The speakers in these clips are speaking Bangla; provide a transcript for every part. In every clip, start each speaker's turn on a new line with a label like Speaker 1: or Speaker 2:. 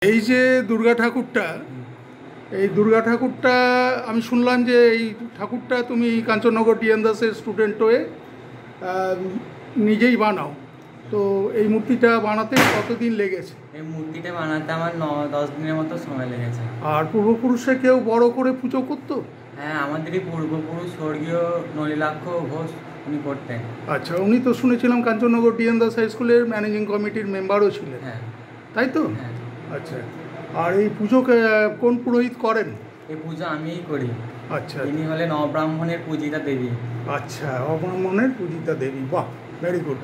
Speaker 1: এই যে দুর্গা ঠাকুরটা, এই দুর্গা ঠাকুরটা আমি শুনলাম যে এই ঠাকুরটা তুমি কাঞ্চননগর ডিএন দাসের স্টুডেন্ট হয়ে নিজেই বানাও। তো এই মূর্তিটা বানাতে কতদিন লেগেছে?
Speaker 2: এই মূর্তিটা বানাতে আমার 9-10 দিনের মতো সময় লেগেছে।
Speaker 1: আর পূর্বপুরুষে কেউ বড় করে পুজো করতো?
Speaker 2: হ্যাঁ, আমাদেরই পূর্বপুরুষ স্বর্গীয় নলিনাক্ষ ঘোষ উনি করতেন।
Speaker 1: আচ্ছা, উনি তো শুনেছিলাম কাঞ্চননগর ডিএন দাস হাই স্কুলের ম্যানেজিং কমিটির মেম্বারও ছিলেন।
Speaker 2: হ্যাঁ,
Speaker 1: তাই তো?
Speaker 2: হ্যাঁ।
Speaker 1: আচ্ছা, আর এই পুজোকে কোন পুরোহিত করেন?
Speaker 2: এই পুজো আমিই করি।
Speaker 1: আচ্ছা,
Speaker 2: ইনি হলেন অব্রাহ্মণের পূজিতা দেবী।
Speaker 1: আচ্ছা, অব্রাহ্মণের পূজিতা দেবী। বাহ, ভেরি গুড।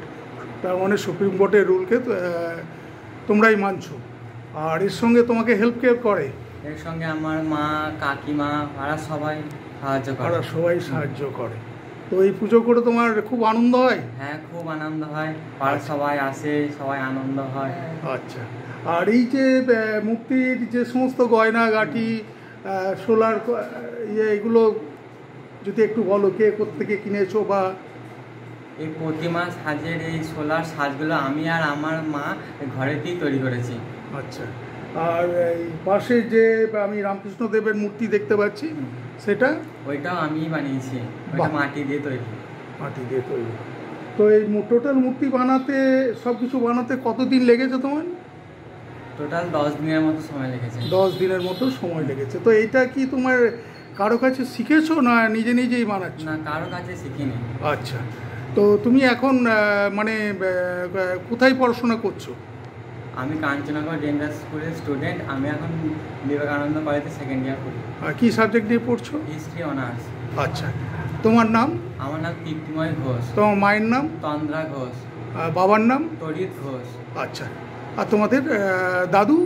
Speaker 1: তার মানে সুপ্রিম কোর্টের রুলকে তোমরাই মানছো। আর এর সঙ্গে তোমাকে হেল্প কে করে?
Speaker 2: এর সঙ্গে আমার মা, কাকিমা, ওরা সবাই সাহায্য করে।
Speaker 1: ওরা সবাই সাহায্য করে। তো এই পুজো করে তোমার খুব আনন্দ হয়?
Speaker 2: হ্যাঁ, খুব আনন্দ হয়। পাড়ার সবাই আসে, সবাই আনন্দ হয়।
Speaker 1: আচ্ছা, আর এই যে মূর্তির যে সমস্ত গয়নাগাটি, সোলার এগুলো যদি একটু বলো, কে কোত্থেকে কিনেছো? বা
Speaker 2: এই প্রতিমা সাজের এই সোলার সাজগুলো আমি আর আমার মা ঘরেতেই তৈরি করেছি।
Speaker 1: আচ্ছা, আর এই পাশে যে আমি রামকৃষ্ণ দেবের মূর্তি দেখতে পাচ্ছি, সেটা
Speaker 2: ওইটাও আমিই বানিয়েছি। ওইটা মাটি দিয়ে তৈরি।
Speaker 1: মাটি দিয়ে তৈরি। তো এই টোটাল মূর্তি বানাতে, সব কিছু বানাতে কতদিন লেগেছে তোমার?
Speaker 2: টোটাল 10 দিনের মতো সময় লেগেছে।
Speaker 1: 10 দিনের মতো সময় লেগেছে। তো এইটা কি তোমার কারো কাছে শিখেছো না নিজে নিজেই বানাচ্ছ?
Speaker 2: না, কারো কাছে শিখিনি।
Speaker 1: আচ্ছা, তো তুমি এখন মানে কোথায় পড়াশোনা করছো?
Speaker 2: আমি কাঞ্চননগর ডিএন দাস স্কুলের স্টুডেন্ট। আমি এখন বিবেকানন্দ কলেজে সেকেন্ড ইয়ার পড়ি।
Speaker 1: আর কী সাবজেক্ট নিয়ে পড়ছো?
Speaker 2: History honours.
Speaker 1: আচ্ছা, তোমার নাম?
Speaker 2: আমার নাম তৃপ্তিময় ঘোষ।
Speaker 1: তোমার মায়ের নাম?
Speaker 2: তন্দ্রা ঘোষ।
Speaker 1: বাবার নাম?
Speaker 2: তরিৎ ঘোষ।
Speaker 1: আচ্ছা, আর তোমাদের দাদু?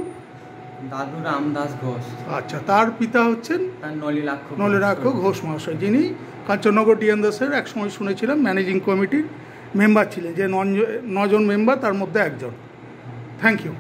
Speaker 2: দাদু রামদাস ঘোষ।
Speaker 1: আচ্ছা, তার পিতা হচ্ছেন?
Speaker 2: তার নলিনাক্ষ
Speaker 1: ঘোষ মহাশয়, যিনি কাঞ্চননগর ডিএন দাসের একসময় শুনেছিলাম ম্যানেজিং কমিটির মেম্বার ছিলেন, যে 9 জন মেম্বার, তার মধ্যে একজন। Thank you.